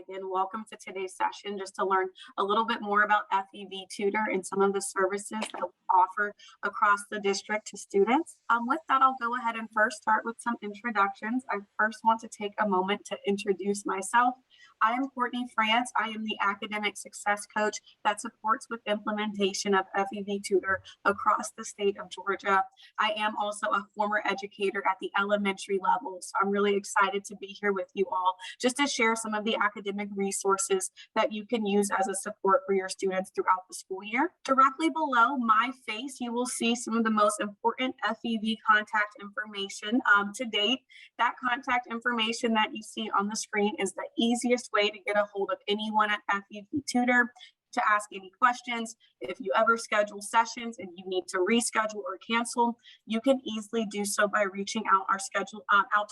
again, welcome to today's session just to learn a little bit more about FEV Tutor and some of the services that we offer across the district to students. With that, I'll go ahead and first start with some introductions. I first want to take a moment to introduce myself. I am Courtney France. I am the academic success coach that supports with implementation of FEV Tutor across the state of Georgia. I am also a former educator at the elementary level, so I'm really excited to be here with you all just to share some of the academic resources that you can use as a support for your students throughout the school year. Directly below my face, you will see some of the most important FEV contact information to date. That contact information that you see on the screen is the easiest way to get a hold of anyone at FEV Tutor to ask any questions. If you ever schedule sessions and you need to reschedule or cancel, you can easily do so by reaching out to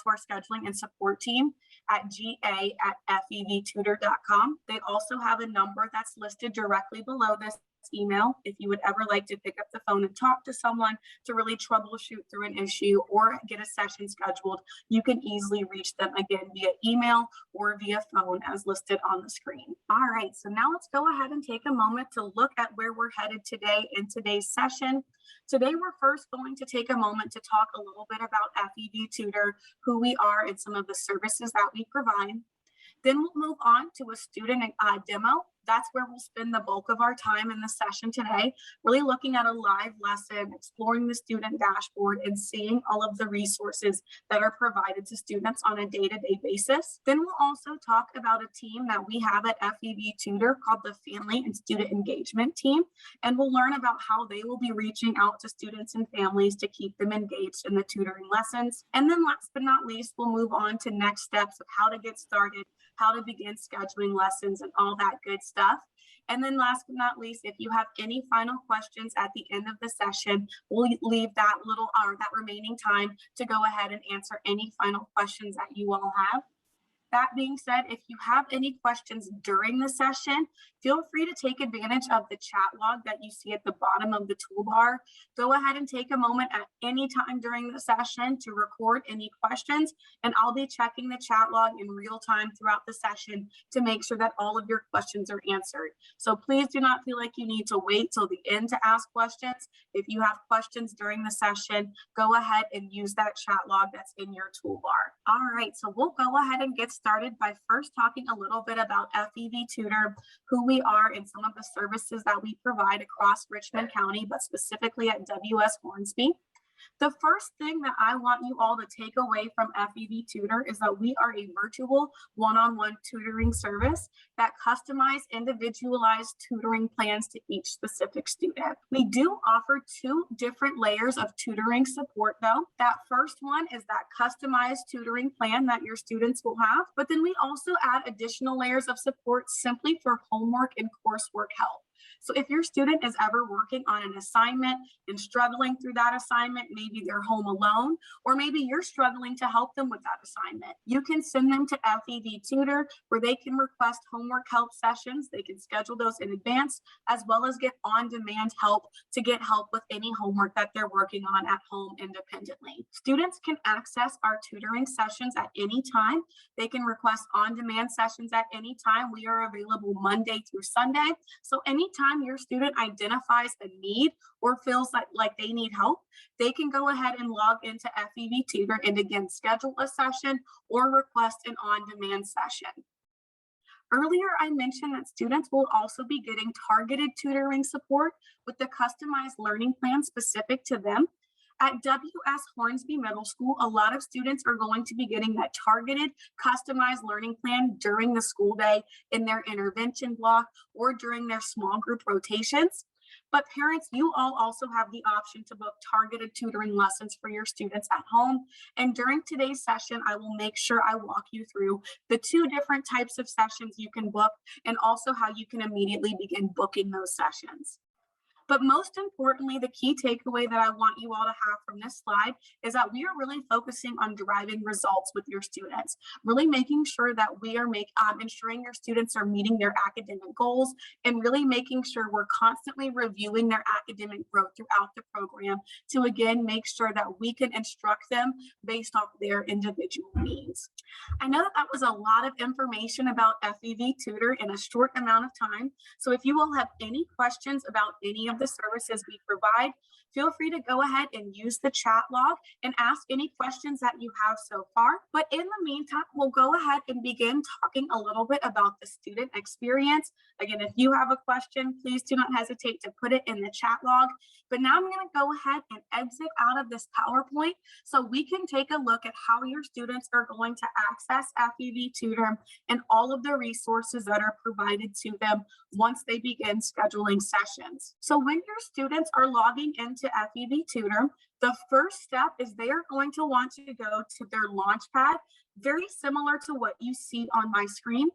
our scheduling and support team at ga@fevtutor.com. They also have a number that's listed directly below this email if you would ever like to pick up the phone and talk to someone to really troubleshoot through an issue or get a session scheduled. You can easily reach them again via email or via phone as listed on the screen. All right, so now let's go ahead and take a moment to look at where we're headed today in today's session. Today, we're first going to take a moment to talk a little bit about FEV Tutor, who we are, and some of the services that we provide. Then we'll move on to a student demo. That's where we'll spend the bulk of our time in the session today, really looking at a live lesson, exploring the student dashboard, and seeing all of the resources that are provided to students on a day-to-day basis. Then we'll also talk about a team that we have at FEV Tutor called the Family and Student Engagement Team, and we'll learn about how they will be reaching out to students and families to keep them engaged in the tutoring lessons. And then last but not least, we'll move on to next steps of how to get started, how to begin scheduling lessons, and all that good stuff. And then last but not least, if you have any final questions at the end of the session, we'll leave that that remaining time to go ahead and answer any final questions that you all have. That being said, if you have any questions during the session, feel free to take advantage of the chat log that you see at the bottom of the toolbar. Go ahead and take a moment at any time during the session to record any questions, and I'll be checking the chat log in real time throughout the session to make sure that all of your questions are answered. So please do not feel like you need to wait till the end to ask questions. If you have questions during the session, go ahead and use that chat log that's in your toolbar. All right, so we'll go ahead and get started by first talking a little bit about FEV Tutor, who we are, and some of the services that we provide across Richmond County, but specifically at WS Hornsby. The first thing that I want you all to take away from FEV Tutor is that we are a virtual one-on-one tutoring service that customize individualized tutoring plans to each specific student. We do offer two different layers of tutoring support though. That first one is that customized tutoring plan that your students will have, but then we also add additional layers of support simply for homework and coursework help. So if your student is ever working on an assignment and struggling through that assignment, maybe they're home alone, or maybe you're struggling to help them with that assignment, you can send them to FEV Tutor where they can request homework help sessions. They can schedule those in advance, as well as get on-demand help to get help with any homework that they're working on at home independently. Students can access our tutoring sessions at any time. They can request on-demand sessions at any time. We are available Monday through Sunday. So anytime your student identifies a need or feels like they need help, they can go ahead and log into FEV Tutor and again schedule a session or request an on-demand session. Earlier, I mentioned that students will also be getting targeted tutoring support with the customized learning plan specific to them. At WS Hornsby Middle School, a lot of students are going to be getting that targeted, customized learning plan during the school day in their intervention block or during their small group rotations. But parents, you all also have the option to book targeted tutoring lessons for your students at home. And during today's session, I will make sure I walk you through the two different types of sessions you can book and also how you can immediately begin booking those sessions. But most importantly, the key takeaway that I want you all to have from this slide is that we are really focusing on driving results with your students, really making sure that we are ensuring your students are meeting their academic goals and really making sure we're constantly reviewing their academic growth throughout the program to again make sure that we can instruct them based off their individual needs. I know that that was a lot of information about FEV Tutor in a short amount of time. So if you all have any questions about any of the services we provide, feel free to go ahead and use the chat log and ask any questions that you have so far. But in the meantime, we'll go ahead and begin talking a little bit about the student experience. Again, if you have a question, please do not hesitate to put it in the chat log. But now I'm going to go ahead and exit out of this PowerPoint so we can take a look at how your students are going to access FEV Tutor and all of the resources that are provided to them once they begin scheduling sessions. So when your students are logging into FEV Tutor, the first step is they are going to want to go to their Launchpad, very similar to what you see on my screen.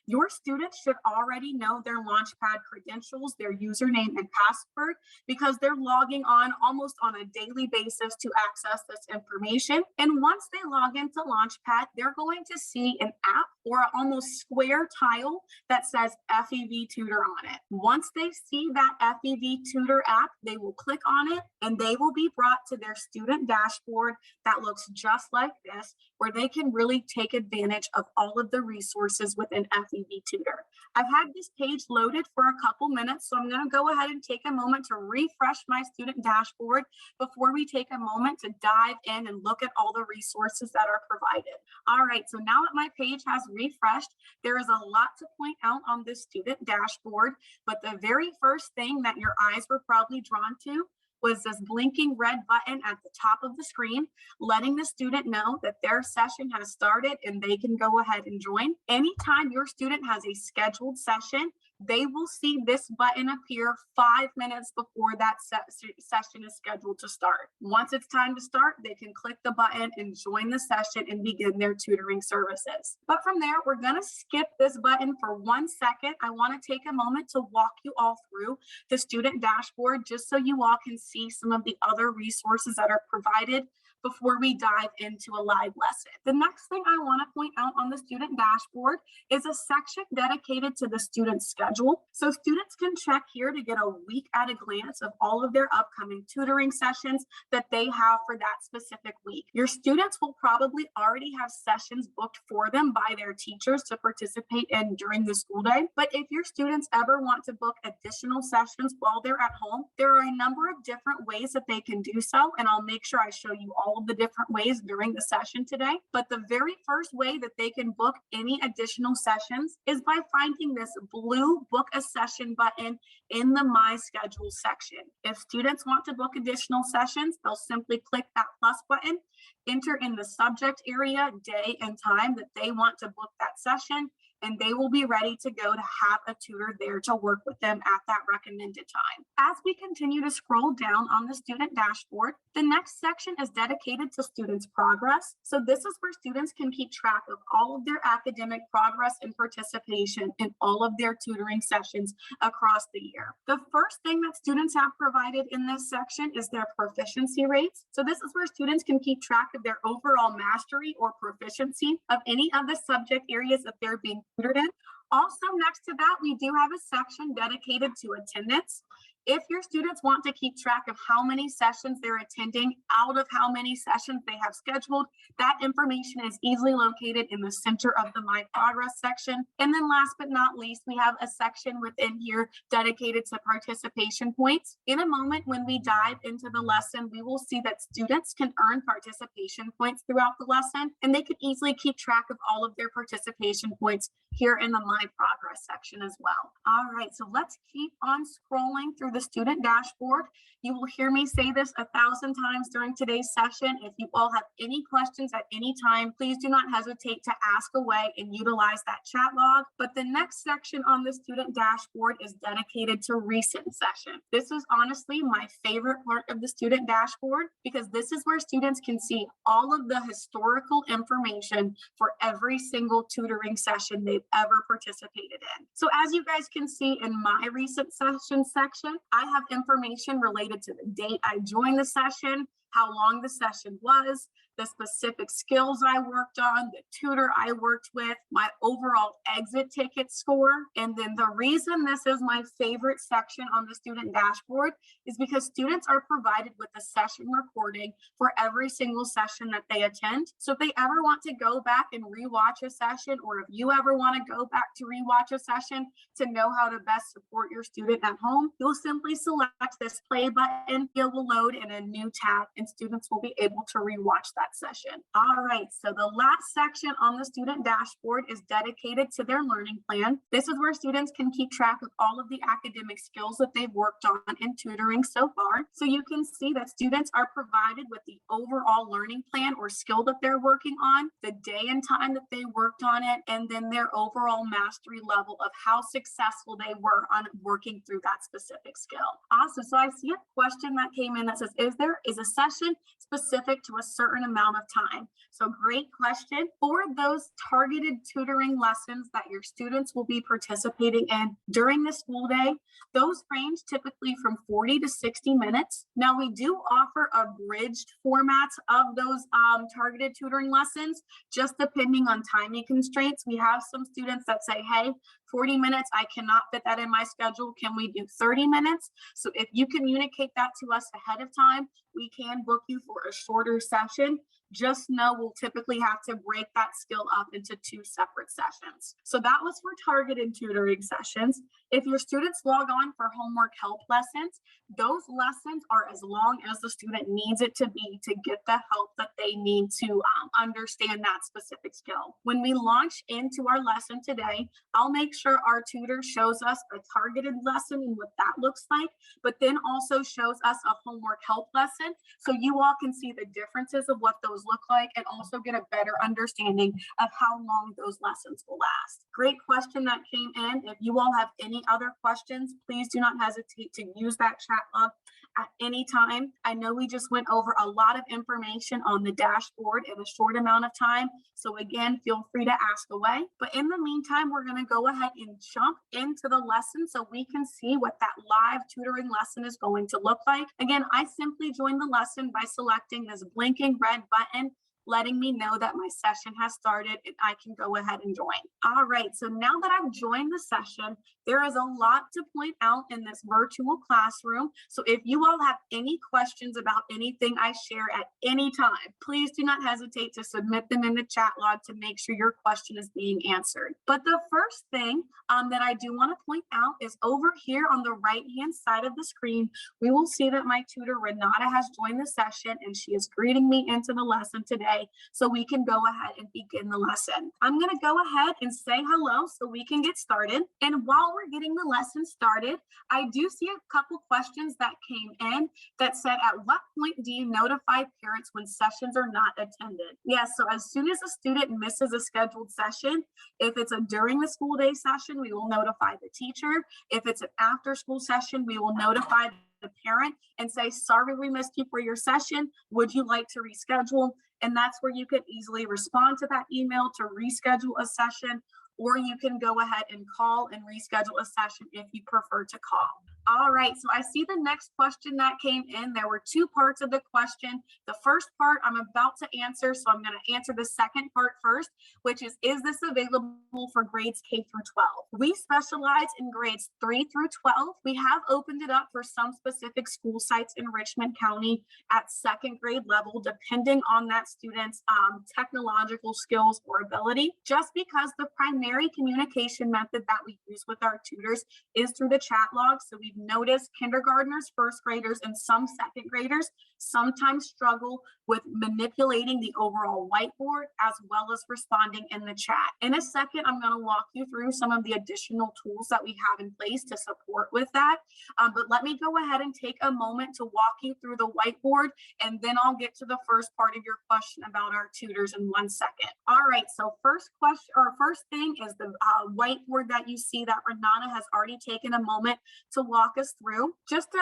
Your students should already know their Launchpad credentials, their username and password, because they're logging on almost on a daily basis to access this information. And once they log into Launchpad, they're going to see an app or an almost square tile that says FEV Tutor on it. Once they see that FEV Tutor app, they will click on it and they will be brought to their student dashboard that looks just like this, where they can really take advantage of all of the resources within FEV Tutor. I've had this page loaded for a couple minutes, so I'm going to go ahead and take a moment to refresh my student dashboard before we take a moment to dive in and look at all the resources that are provided. All right, so now that my page has refreshed, there is a lot to point out on this student dashboard, but the very first thing that your eyes were probably drawn to was this blinking red button at the top of the screen, letting the student know that their session has started and they can go ahead and join. Anytime your student has a scheduled session, they will see this button appear 5 minutes before that session is scheduled to start. Once it's time to start, they can click the button and join the session and begin their tutoring services. But from there, we're going to skip this button for 1 second. I want to take a moment to walk you all through the student dashboard just so you all can see some of the other resources that are provided before we dive into a live lesson. The next thing I want to point out on the student dashboard is a section dedicated to the student schedule. So students can check here to get a week at a glance of all of their upcoming tutoring sessions that they have for that specific week. Your students will probably already have sessions booked for them by their teachers to participate in during the school day. But if your students ever want to book additional sessions while they're at home, there are a number of different ways that they can do so, and I'll make sure I show you all of the different ways during the session today. But the very first way that they can book any additional sessions is by finding this blue book a session button in the My Schedule section. If students want to book additional sessions, they'll simply click that plus button, enter in the subject area, day and time that they want to book that session, and they will be ready to go to have a tutor there to work with them at that recommended time. As we continue to scroll down on the student dashboard, the next section is dedicated to students' progress. So this is where students can keep track of all of their academic progress and participation in all of their tutoring sessions across the year. The first thing that students have provided in this section is their proficiency rates. So this is where students can keep track of their overall mastery or proficiency of any of the subject areas that they're being tutored in. Also, next to that, we do have a section dedicated to attendance. If your students want to keep track of how many sessions they're attending out of how many sessions they have scheduled, that information is easily located in the center of the My Progress section. And then last but not least, we have a section within here dedicated to participation points. In a moment, when we dive into the lesson, we will see that students can earn participation points throughout the lesson, and they can easily keep track of all of their participation points here in the My Progress section as well. All right, so let's keep on scrolling through the student dashboard. You will hear me say this 1,000 times during today's session. If you all have any questions at any time, please do not hesitate to ask away and utilize that chat log. But the next section on the student dashboard is dedicated to recent session. This is honestly my favorite part of the student dashboard because this is where students can see all of the historical information for every single tutoring session they've ever participated in. So as you guys can see in my recent session section, I have information related to the date I joined the session, how long the session was, the specific skills I worked on, the tutor I worked with, my overall exit ticket score. And then the reason this is my favorite section on the student dashboard is because students are provided with a session recording for every single session that they attend. So if they ever want to go back and rewatch a session, or if you ever want to go back to rewatch a session to know how to best support your student at home, you'll simply select this play button. It will load in a new tab and students will be able to rewatch that session. All right, so the last section on the student dashboard is dedicated to their learning plan. This is where students can keep track of all of the academic skills that they've worked on in tutoring so far. So you can see that students are provided with the overall learning plan or skill that they're working on, the day and time that they worked on it, and then their overall mastery level of how successful they were on working through that specific skill. Awesome. So I see a question that came in that says, is a session specific to a certain amount of time? So great question. For those targeted tutoring lessons that your students will be participating in during the school day, those range typically from 40 to 60 minutes. Now we do offer abridged formats of those targeted tutoring lessons, just depending on timing constraints. We have some students that say, hey, 40 minutes, I cannot fit that in my schedule. Can we do 30 minutes? So if you communicate that to us ahead of time, we can book you for a shorter session. Just know we'll typically have to break that skill up into 2 separate sessions. So that was for targeted tutoring sessions. If your students log on for homework help lessons, those lessons are as long as the student needs it to be to get the help that they need to understand that specific skill. When we launch into our lesson today, I'll make sure our tutor shows us a targeted lesson and what that looks like, but then also shows us a homework help lesson so you all can see the differences of what those look like and also get a better understanding of how long those lessons will last. Great question that came in. If you all have any other questions, please do not hesitate to use that chat log at any time. I know we just went over a lot of information on the dashboard in a short amount of time. So again, feel free to ask away. But in the meantime, we're going to go ahead and jump into the lesson so we can see what that live tutoring lesson is going to look like. Again, I simply join the lesson by selecting this blinking red button, letting me know that my session has started and I can go ahead and join. All right, so now that I've joined the session, there is a lot to point out in this virtual classroom. So if you all have any questions about anything I share at any time, please do not hesitate to submit them in the chat log to make sure your question is being answered. But the first thing that I do want to point out is over here on the right-hand side of the screen, we will see that my tutor Renata has joined the session and she is greeting me into the lesson today. So we can go ahead and begin the lesson. I'm going to go ahead and say hello so we can get started. And while we're getting the lesson started, I do see a couple questions that came in that said, at what point do you notify parents when sessions are not attended? Yes, so as soon as a student misses a scheduled session, if it's a during the school day session, we will notify the teacher. If it's an after school session, we will notify the parent and say, sorry, we missed you for your session. Would you like to reschedule? And that's where you can easily respond to that email to reschedule a session, or you can go ahead and call and reschedule a session if you prefer to call. All right, so I see the next question that came in. There were 2 parts of the question. The first part I'm about to answer, so I'm going to answer the second part first, which is this available for grades K through 12? We specialize in grades 3 through 12. We have opened it up for some specific school sites in Richmond County at 2nd grade level, depending on that student's technological skills or ability, just because the primary communication method that we use with our tutors is through the chat log. So we've noticed kindergartners, 1st graders, and some 2nd graders sometimes struggle with manipulating the overall whiteboard as well as responding in the chat. In a second, I'm going to walk you through some of the additional tools that we have in place to support with that. But let me go ahead and take a moment to walk you through the whiteboard, and then I'll get to the first part of your question about our tutors in 1 second. All right, so first thing is the whiteboard that you see that Renata has already taken a moment to walk walk us through. Just to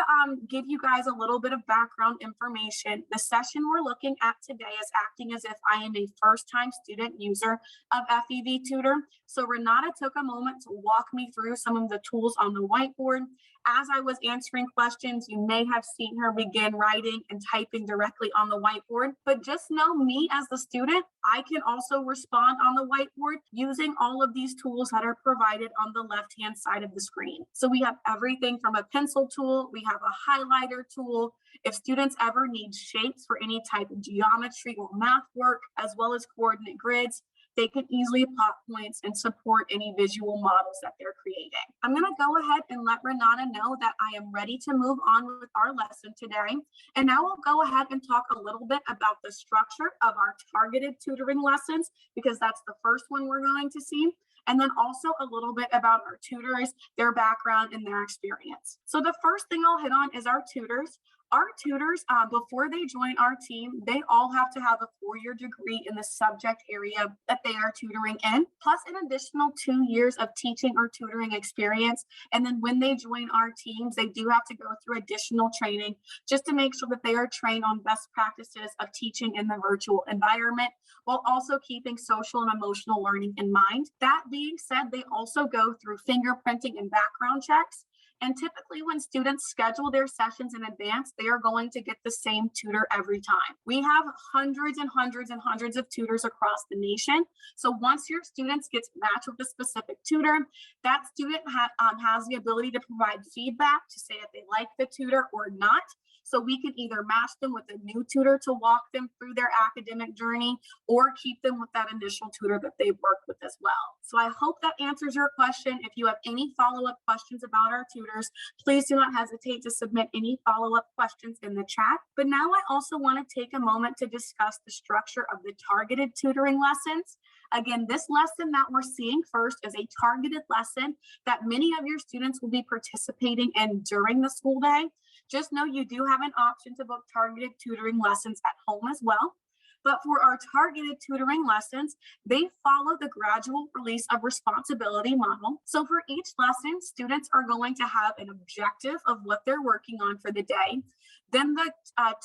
give you guys a little bit of background information, the session we're looking at today is acting as if I am a first-time student user of FEV Tutor. So Renata took a moment to walk me through some of the tools on the whiteboard. As I was answering questions, you may have seen her begin writing and typing directly on the whiteboard, but just know me as the student, I can also respond on the whiteboard using all of these tools that are provided on the left-hand side of the screen. So we have everything from a pencil tool, we have a highlighter tool. If students ever need shapes for any type of geometry or math work, as well as coordinate grids, they can easily plot points and support any visual models that they're creating. I'm going to go ahead and let Renata know that I am ready to move on with our lesson today. And now we'll go ahead and talk a little bit about the structure of our targeted tutoring lessons, because that's the first one we're going to see. And then also a little bit about our tutors, their background, and their experience. So the first thing I'll hit on is our tutors. Our tutors, before they join our team, they all have to have a 4-year degree in the subject area that they are tutoring in, plus an additional 2 years of teaching or tutoring experience. And then when they join our teams, they do have to go through additional training just to make sure that they are trained on best practices of teaching in the virtual environment, while also keeping social and emotional learning in mind. That being said, they also go through fingerprinting and background checks. And typically when students schedule their sessions in advance, they are going to get the same tutor every time. We have hundreds and hundreds and hundreds of tutors across the nation. So once your students gets matched with a specific tutor, that student has the ability to provide feedback to say if they like the tutor or not. So we can either match them with a new tutor to walk them through their academic journey, or keep them with that initial tutor that they've worked with as well. So I hope that answers your question. If you have any follow-up questions about our tutors, please do not hesitate to submit any follow-up questions in the chat. But now I also want to take a moment to discuss the structure of the targeted tutoring lessons. Again, this lesson that we're seeing first is a targeted lesson that many of your students will be participating in during the school day. Just know you do have an option to book targeted tutoring lessons at home as well. But for our targeted tutoring lessons, they follow the gradual release of responsibility model. So for each lesson, students are going to have an objective of what they're working on for the day. Then the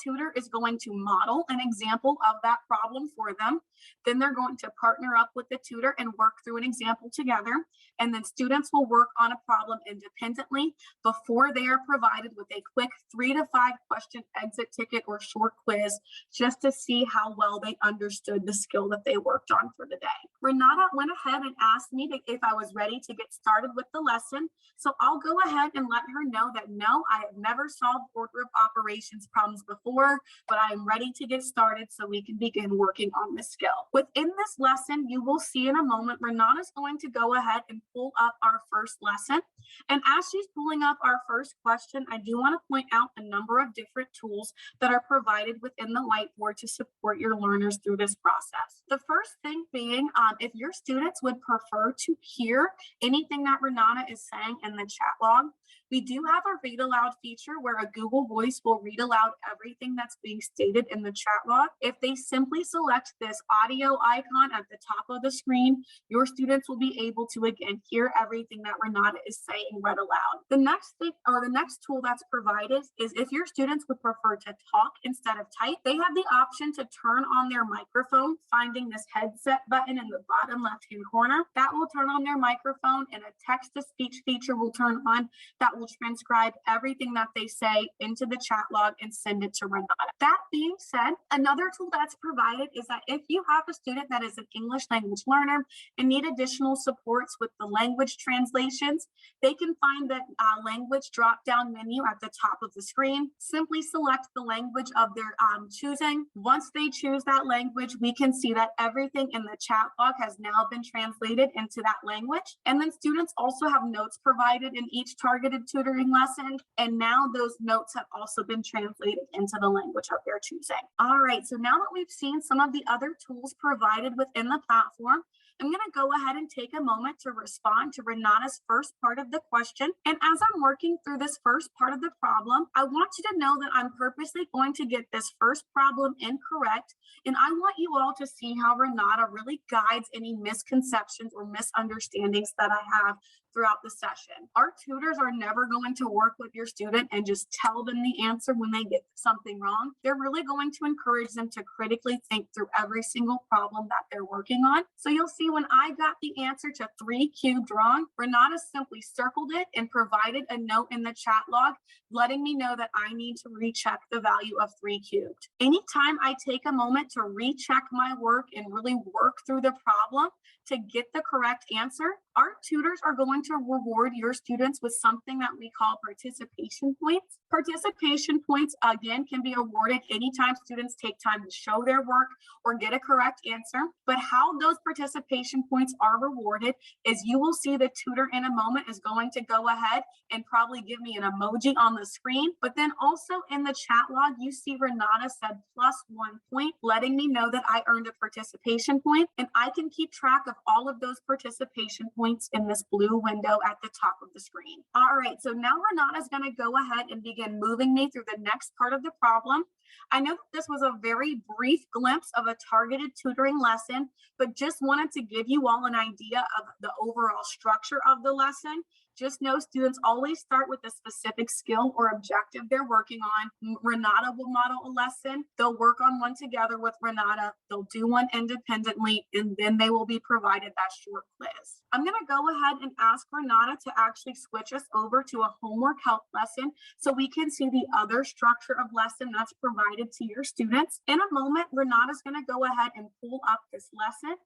tutor is going to model an example of that problem for them. Then they're going to partner up with the tutor and work through an example together. And then students will work on a problem independently before they are provided with a quick 3 to 5 question exit ticket or short quiz, just to see how well they understood the skill that they worked on for the day. Renata went ahead and asked me if I was ready to get started with the lesson. So I'll go ahead and let her know that no, I have never solved order of operations problems before, but I am ready to get started so we can begin working on this skill. Within this lesson, you will see in a moment, Renata's going to go ahead and pull up our first lesson. And as she's pulling up our first question, I do want to point out a number of different tools that are provided within the whiteboard to support your learners through this process. The first thing being, if your students would prefer to hear anything that Renata is saying in the chat log, we do have a read aloud feature where a Google Voice will read aloud everything that's being stated in the chat log. If they simply select this audio icon at the top of the screen, your students will be able to again hear everything that Renata is saying read aloud. The next thing, or the next tool that's provided, is if your students would prefer to talk instead of type, they have the option to turn on their microphone, finding this headset button in the bottom left-hand corner. That will turn on their microphone, and a text-to-speech feature will turn on that will transcribe everything that they say into the chat log and send it to Renata. That being said, another tool that's provided is that if you have a student that is an English language learner and need additional supports with the language translations, they can find the language drop-down menu at the top of the screen. Simply select the language of their choosing. Once they choose that language, we can see that everything in the chat log has now been translated into that language. And then students also have notes provided in each targeted tutoring lesson, and now those notes have also been translated into the language of their choosing. All right, so now that we've seen some of the other tools provided within the platform, I'm going to go ahead and take a moment to respond to Renata's first part of the question. And as I'm working through this first part of the problem, I want you to know that I'm purposely going to get this first problem incorrect. And I want you all to see how Renata really guides any misconceptions or misunderstandings that I have throughout the session. Our tutors are never going to work with your student and just tell them the answer when they get something wrong. They're really going to encourage them to critically think through every single problem that they're working on. So you'll see when I got the answer to 3 cubed wrong, Renata simply circled it and provided a note in the chat log letting me know that I need to recheck the value of 3 cubed. Anytime I take a moment to recheck my work and really work through the problem to get the correct answer, our tutors are going to reward your students with something that we call participation points. Participation points, again, can be awarded anytime students take time to show their work or get a correct answer. But how those participation points are rewarded is you will see the tutor in a moment is going to go ahead and probably give me an emoji on the screen. But then also in the chat log, you see Renata said +1 point, letting me know that I earned a participation point, and I can keep track of all of those participation points in this blue window at the top of the screen. All right, so now Renata is going to go ahead and begin moving me through the next part of the problem. I know that this was a very brief glimpse of a targeted tutoring lesson, but just wanted to give you all an idea of the overall structure of the lesson. Just know students always start with a specific skill or objective they're working on. Renata will model a lesson. They'll work on one together with Renata. They'll do one independently, and then they will be provided that short quiz. I'm going to go ahead and ask Renata to actually switch us over to a homework help lesson so we can see the other structure of lesson that's provided to your students. In a moment, Renata's going to go ahead and pull up this lesson,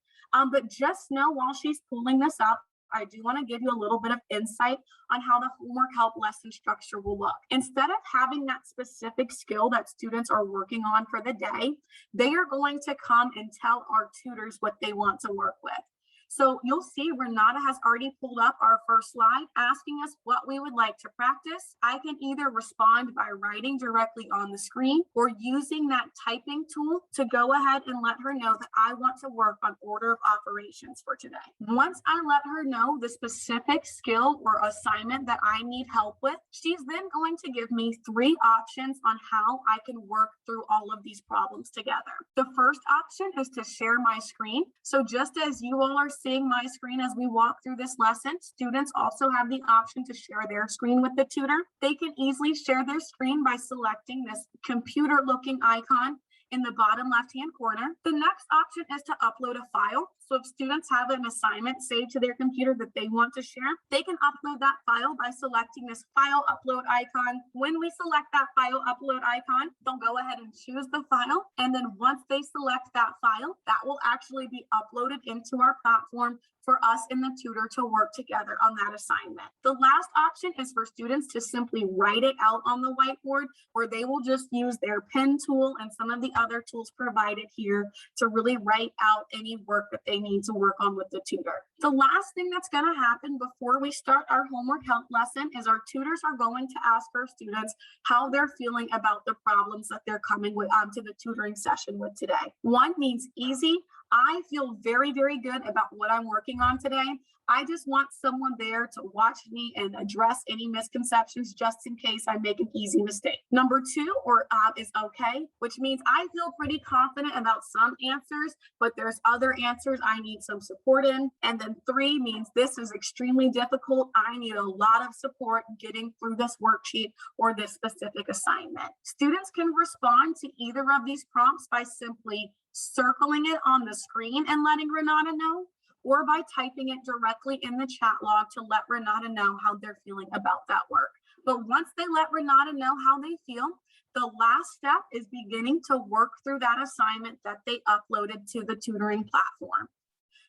but just know while she's pulling this up, I do want to give you a little bit of insight on how the homework help lesson structure will look. Instead of having that specific skill that students are working on for the day, they are going to come and tell our tutors what they want to work with. So you'll see Renata has already pulled up our first slide asking us what we would like to practice. I can either respond by writing directly on the screen or using that typing tool to go ahead and let her know that I want to work on order of operations for today. Once I let her know the specific skill or assignment that I need help with, she's then going to give me 3 options on how I can work through all of these problems together. The first option is to share my screen. So just as you all are seeing my screen as we walk through this lesson, students also have the option to share their screen with the tutor. They can easily share their screen by selecting this computer-looking icon in the bottom left-hand corner. The next option is to upload a file. So if students have an assignment saved to their computer that they want to share, they can upload that file by selecting this file upload icon. When we select that file upload icon, they'll go ahead and choose the file. And then once they select that file, that will actually be uploaded into our platform for us and the tutor to work together on that assignment. The last option is for students to simply write it out on the whiteboard, where they will just use their pen tool and some of the other tools provided here to really write out any work that they need to work on with the tutor. The last thing that's going to happen before we start our homework help lesson is our tutors are going to ask our students how they're feeling about the problems that they're coming with to the tutoring session with today. 1 means easy. I feel very, very good about what I'm working on today. I just want someone there to watch me and address any misconceptions just in case I make an easy mistake. Number 2 is okay, which means I feel pretty confident about some answers, but there's other answers I need some support in. And then 3 means this is extremely difficult. I need a lot of support getting through this worksheet or this specific assignment. Students can respond to either of these prompts by simply circling it on the screen and letting Renata know, or by typing it directly in the chat log to let Renata know how they're feeling about that work. But once they let Renata know how they feel, the last step is beginning to work through that assignment that they uploaded to the tutoring platform.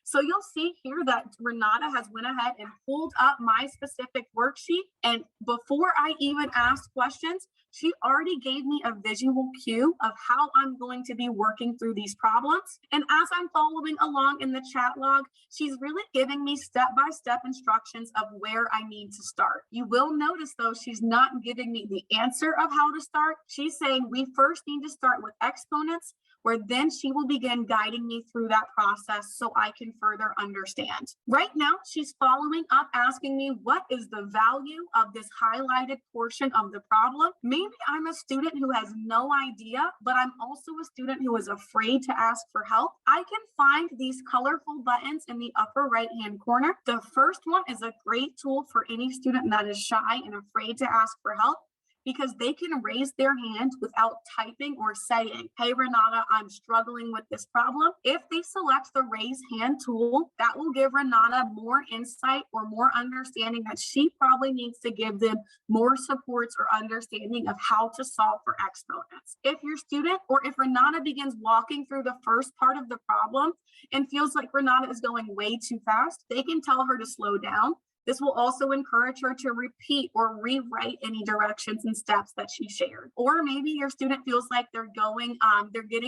So you'll see here that Renata has went ahead and pulled up my specific worksheet. And before I even asked questions, she already gave me a visual cue of how I'm going to be working through these problems. And as I'm following along in the chat log, she's really giving me step-by-step instructions of where I need to start. You will notice though, she's not giving me the answer of how to start. She's saying we first need to start with exponents. where then she will begin guiding me through that process so I can further understand. Right now, she's following up asking me, what is the value of this highlighted portion of the problem? Maybe I'm a student who has no idea, but I'm also a student who is afraid to ask for help. I can find these colorful buttons in the upper right-hand corner. The first one is a great tool for any student that is shy and afraid to ask for help, because they can raise their hand without typing or saying, hey, Renata, I'm struggling with this problem. If they select the raise hand tool, that will give Renata more insight or more understanding that she probably needs to give them more supports or understanding of how to solve for exponents. If your student, or if Renata begins walking through the first part of the problem and feels like Renata is going way too fast, they can tell her to slow down. This will also encourage her to repeat or rewrite any directions and steps that she shared. Or maybe your student feels like they're getting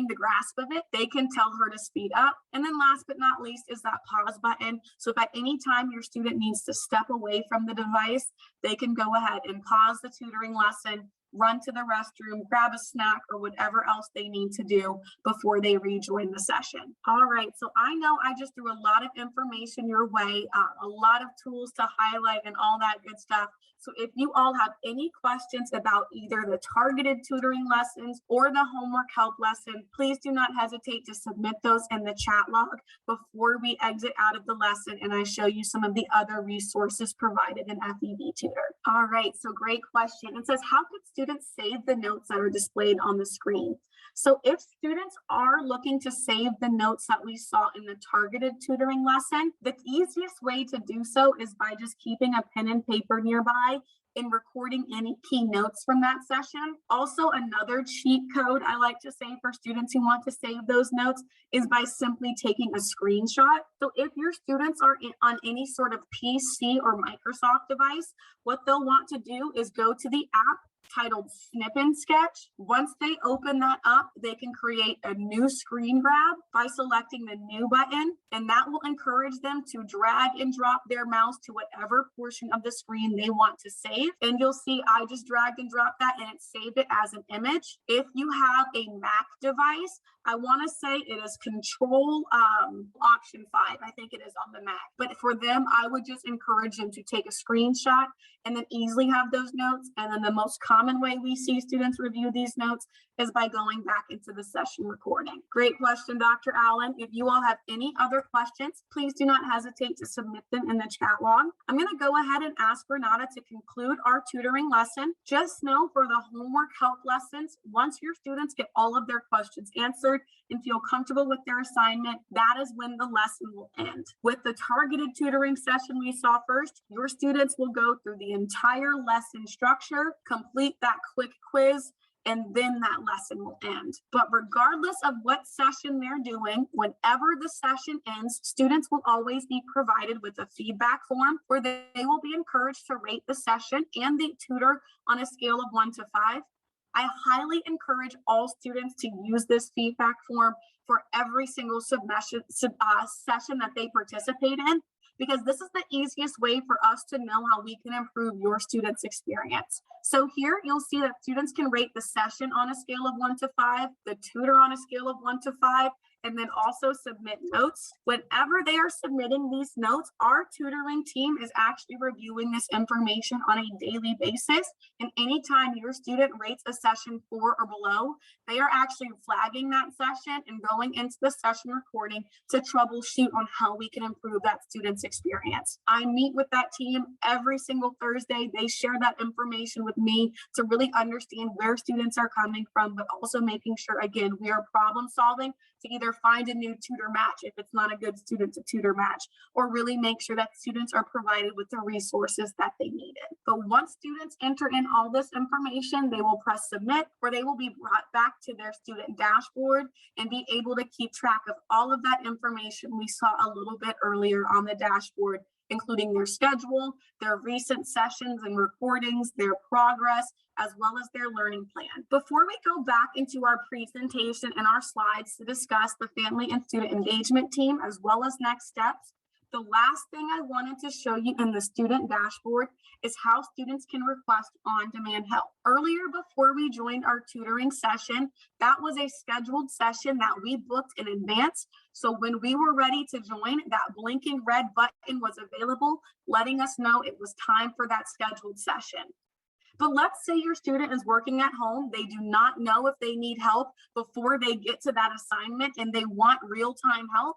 the grasp of it. They can tell her to speed up. And then last but not least is that pause button. So if at any time your student needs to step away from the device, they can go ahead and pause the tutoring lesson, run to the restroom, grab a snack, or whatever else they need to do before they rejoin the session. All right, so I know I just threw a lot of information your way, a lot of tools to highlight and all that good stuff. So if you all have any questions about either the targeted tutoring lessons or the homework help lesson, please do not hesitate to submit those in the chat log before we exit out of the lesson and I show you some of the other resources provided in FEV Tutor. All right, so great question. It says, how could students save the notes that are displayed on the screen? So if students are looking to save the notes that we saw in the targeted tutoring lesson, the easiest way to do so is by just keeping a pen and paper nearby and recording any key notes from that session. Also, another cheat code I like to say for students who want to save those notes is by simply taking a screenshot. So if your students are on any sort of PC or Microsoft device, what they'll want to do is go to the app titled Snip and Sketch. Once they open that up, they can create a new screen grab by selecting the new button, and that will encourage them to drag and drop their mouse to whatever portion of the screen they want to save. And you'll see I just dragged and dropped that and it saved it as an image. If you have a Mac device, I want to say it is Control Option 5. I think it is on the Mac. But for them, I would just encourage them to take a screenshot and then easily have those notes. And then the most common way we see students review these notes is by going back into the session recording. Great question, Dr. Allen. If you all have any other questions, please do not hesitate to submit them in the chat log. I'm going to go ahead and ask Renata to conclude our tutoring lesson. Just know for the homework help lessons, once your students get all of their questions answered and feel comfortable with their assignment, that is when the lesson will end. With the targeted tutoring session we saw first, your students will go through the entire lesson structure, complete that quick quiz, and then that lesson will end. But regardless of what session they're doing, whenever the session ends, students will always be provided with a feedback form where they will be encouraged to rate the session and the tutor on a scale of 1 to 5. I highly encourage all students to use this feedback form for every single session that they participate in, because this is the easiest way for us to know how we can improve your students' experience. So here you'll see that students can rate the session on a scale of 1 to 5, the tutor on a scale of 1 to 5, and then also submit notes. Whenever they are submitting these notes, our tutoring team is actually reviewing this information on a daily basis. And anytime your student rates a session 4 or below, they are actually flagging that session and going into the session recording to troubleshoot on how we can improve that student's experience. I meet with that team every single Thursday. They share that information with me to really understand where students are coming from, but also making sure, again, we are problem solving to either find a new tutor match if it's not a good student to tutor match, or really make sure that students are provided with the resources that they needed. But once students enter in all this information, they will press submit, or they will be brought back to their student dashboard and be able to keep track of all of that information we saw a little bit earlier on the dashboard, including their schedule, their recent sessions and recordings, their progress, as well as their learning plan. Before we go back into our presentation and our slides to discuss the family and student engagement team, as well as next steps, The last thing I wanted to show you in the student dashboard is how students can request on-demand help. Earlier, before we joined our tutoring session, that was a scheduled session that we booked in advance. So when we were ready to join, that blinking red button was available, letting us know it was time for that scheduled session. But let's say your student is working at home. They do not know if they need help before they get to that assignment and they want real-time help.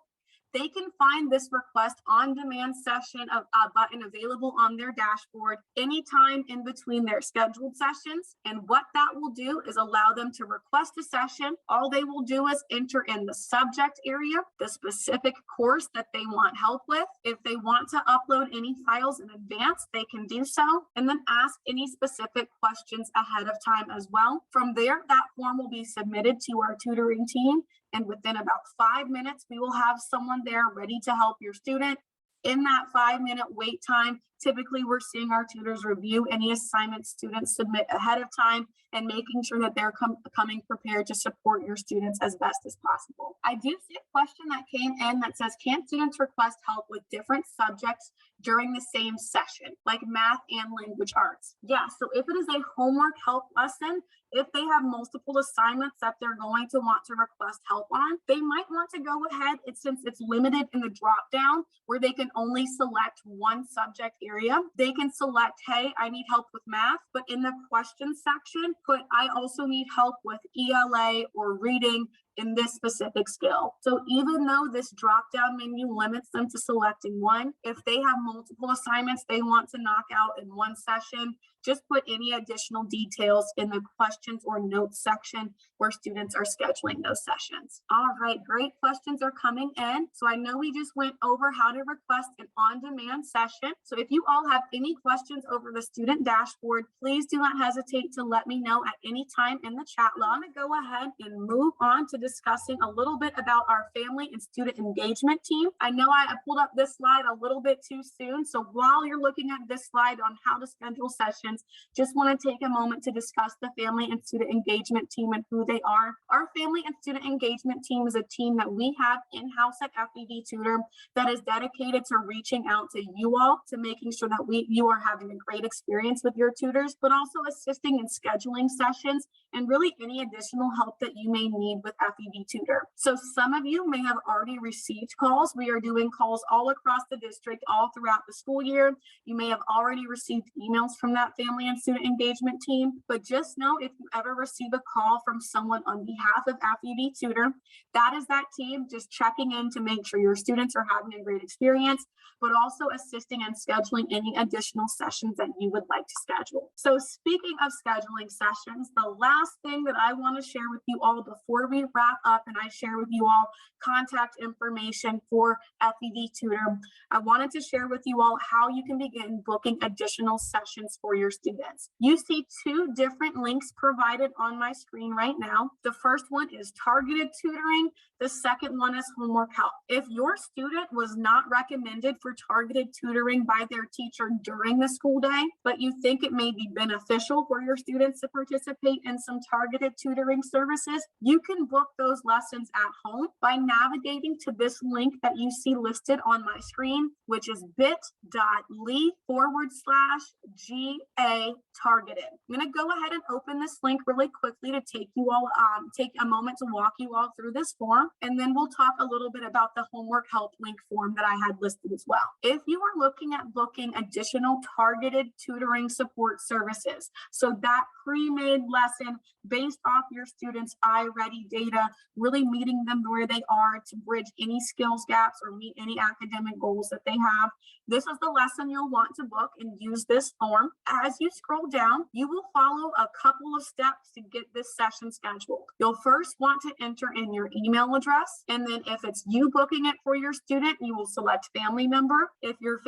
They can find this request on demand session button available on their dashboard anytime in between their scheduled sessions. And what that will do is allow them to request a session. All they will do is enter in the subject area, the specific course that they want help with. If they want to upload any files in advance, they can do so, and then ask any specific questions ahead of time as well. From there, that form will be submitted to our tutoring team. And within about 5 minutes, we will have someone there ready to help your student. In that 5-minute wait time, typically we're seeing our tutors review any assignments students submit ahead of time and making sure that they're coming prepared to support your students as best as possible. I do see a question that came in that says, can students request help with different subjects during the same session, like math and language arts? Yeah, so if it is a homework help lesson, if they have multiple assignments that they're going to want to request help on, they might want to go ahead, since it's limited in the drop down where they can only select one subject area, they can select, hey, I need help with math, but in the question section, put, I also need help with ELA or reading in this specific skill. So even though this drop-down menu limits them to selecting one, if they have multiple assignments they want to knock out in one session, just put any additional details in the questions or notes section where students are scheduling those sessions. All right, great questions are coming in. So I know we just went over how to request an on-demand session. So if you all have any questions over the student dashboard, please do not hesitate to let me know at any time in the chat. I'm going to go ahead and move on to discussing a little bit about our family and student engagement team. I know I pulled up this slide a little bit too soon. So while you're looking at this slide on how to schedule sessions, just want to take a moment to discuss the family and student engagement team and who they are. Our family and student engagement team is a team that we have in-house at FEV Tutor that is dedicated to reaching out to you all, to making sure that you are having a great experience with your tutors, but also assisting in scheduling sessions and really any additional help that you may need with FEV Tutor. So some of you may have already received calls. We are doing calls all across the district, all throughout the school year. You may have already received emails from that family and student engagement team, but just know if you ever receive a call from someone on behalf of FEV Tutor, that is that team just checking in to make sure your students are having a great experience, but also assisting in scheduling any additional sessions that you would like to schedule. So speaking of scheduling sessions, the last thing that I want to share with you all before we wrap up and I share with you all contact information for FEV Tutor, I wanted to share with you all how you can begin booking additional sessions for your students. You see two different links provided on my screen right now. The first one is targeted tutoring. The second one is homework help. If your student was not recommended for targeted tutoring by their teacher during the school day, but you think it may be beneficial for your students to participate in some targeted tutoring services, you can book those lessons at home by navigating to this link that you see listed on my screen, which is bit.ly/GA targeted. I'm going to go ahead and open this link really quickly to take a moment to walk you all through this form, and then we'll talk a little bit about the homework help link form that I had listed as well. If you are looking at booking additional targeted tutoring support services, so that pre-made lesson based off your students' iReady data, really meeting them where they are to bridge any skills gaps or meet any academic goals that they have, this is the lesson you'll want to book and use this form. As you scroll down, you will follow a couple of steps to get this session scheduled. You'll first want to enter in your email address, and then if it's you booking it for your student, you will select family member. If your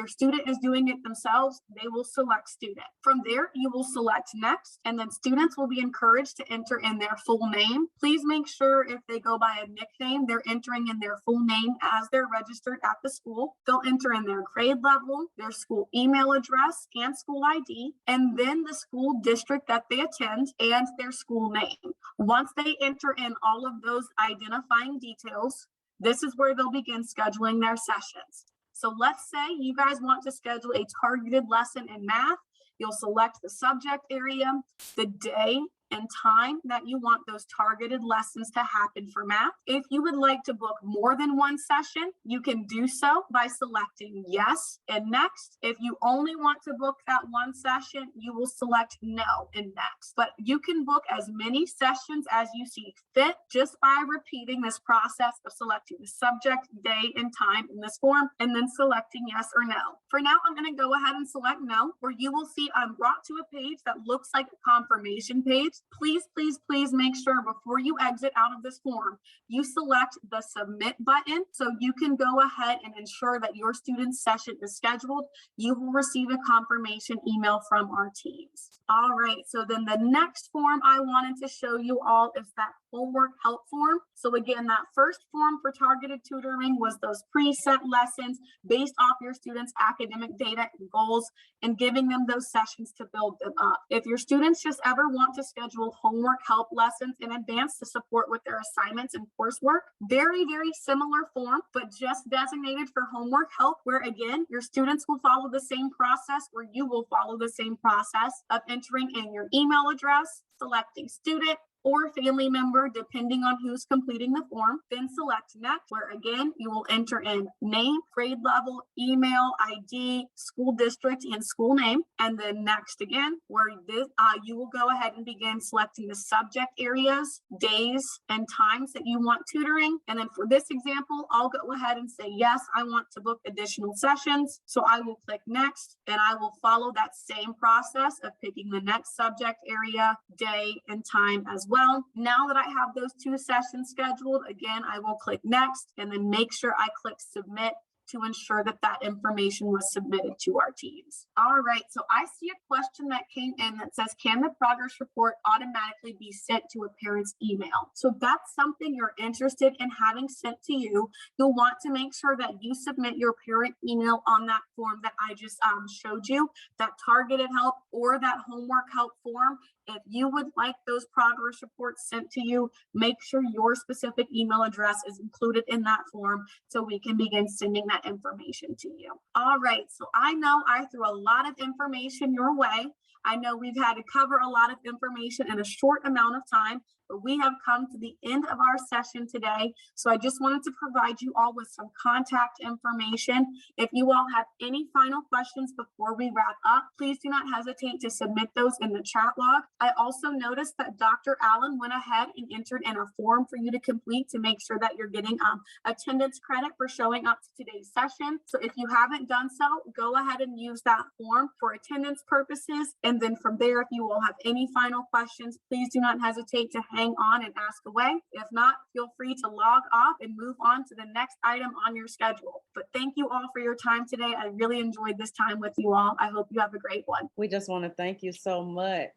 student is doing it themselves, they will select student. From there, you will select next, and then students will be encouraged to enter in their full name. Please make sure if they go by a nickname, they're entering in their full name as they're registered at the school. They'll enter in their grade level, their school email address and school ID, and then the school district that they attend and their school name. Once they enter in all of those identifying details, this is where they'll begin scheduling their sessions. So let's say you guys want to schedule a targeted lesson in math. You'll select the subject area, the day and time that you want those targeted lessons to happen for math. If you would like to book more than one session, you can do so by selecting yes and next. If you only want to book that one session, you will select no and next. But you can book as many sessions as you see fit just by repeating this process of selecting the subject, day, and time in this form, and then selecting yes or no. For now, I'm going to go ahead and select no, where you will see I'm brought to a page that looks like a confirmation page. Please, please, please make sure before you exit out of this form, you select the submit button so you can go ahead and ensure that your student's session is scheduled. You will receive a confirmation email from our teams. All right, so then the next form I wanted to show you all is that homework help form. So again, that first form for targeted tutoring was those preset lessons based off your students' academic data and goals and giving them those sessions to build them up. If your students just ever want to schedule homework help lessons in advance to support with their assignments and coursework, very, very similar form, but just designated for homework help, where again, your students will follow the same process, or you will follow the same process of entering in your email address, selecting student or family member, depending on who's completing the form. Then select next, where again, you will enter in name, grade level, email, ID, school district, and school name. And then next again, where this, you will go ahead and begin selecting the subject areas, days, and times that you want tutoring. And then for this example, I'll go ahead and say, yes, I want to book additional sessions. So I will click next, and I will follow that same process of picking the next subject area, day, and time as well. Now that I have those 2 sessions scheduled, again, I will click next and then make sure I click submit to ensure that that information was submitted to our teams. All right, so I see a question that came in that says, can the progress report automatically be sent to a parent's email? So if that's something you're interested in having sent to you, you'll want to make sure that you submit your parent email on that form that I just showed you, that targeted help or that homework help form. If you would like those progress reports sent to you, make sure your specific email address is included in that form so we can begin sending that information to you. All right, so I know I threw a lot of information your way. I know we've had to cover a lot of information in a short amount of time, but we have come to the end of our session today. So I just wanted to provide you all with some contact information. If you all have any final questions before we wrap up, please do not hesitate to submit those in the chat log. I also noticed that Dr. Allen went ahead and entered in a form for you to complete to make sure that you're getting attendance credit for showing up to today's session. So if you haven't done so, go ahead and use that form for attendance purposes. And then from there, if you all have any final questions, please do not hesitate to hang on and ask away. If not, feel free to log off and move on to the next item on your schedule. But thank you all for your time today. I really enjoyed this time with you all. I hope you have a great one. We just want to thank you so much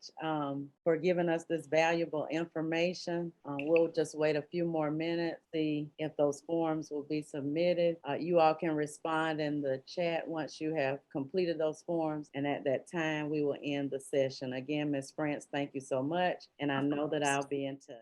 for giving us this valuable information. We'll just wait a few more minutes, see if those forms will be submitted. You all can respond in the chat once you have completed those forms. And at that time, we will end the session. Again, Ms. France, thank you so much. And I know that I'll be in touch.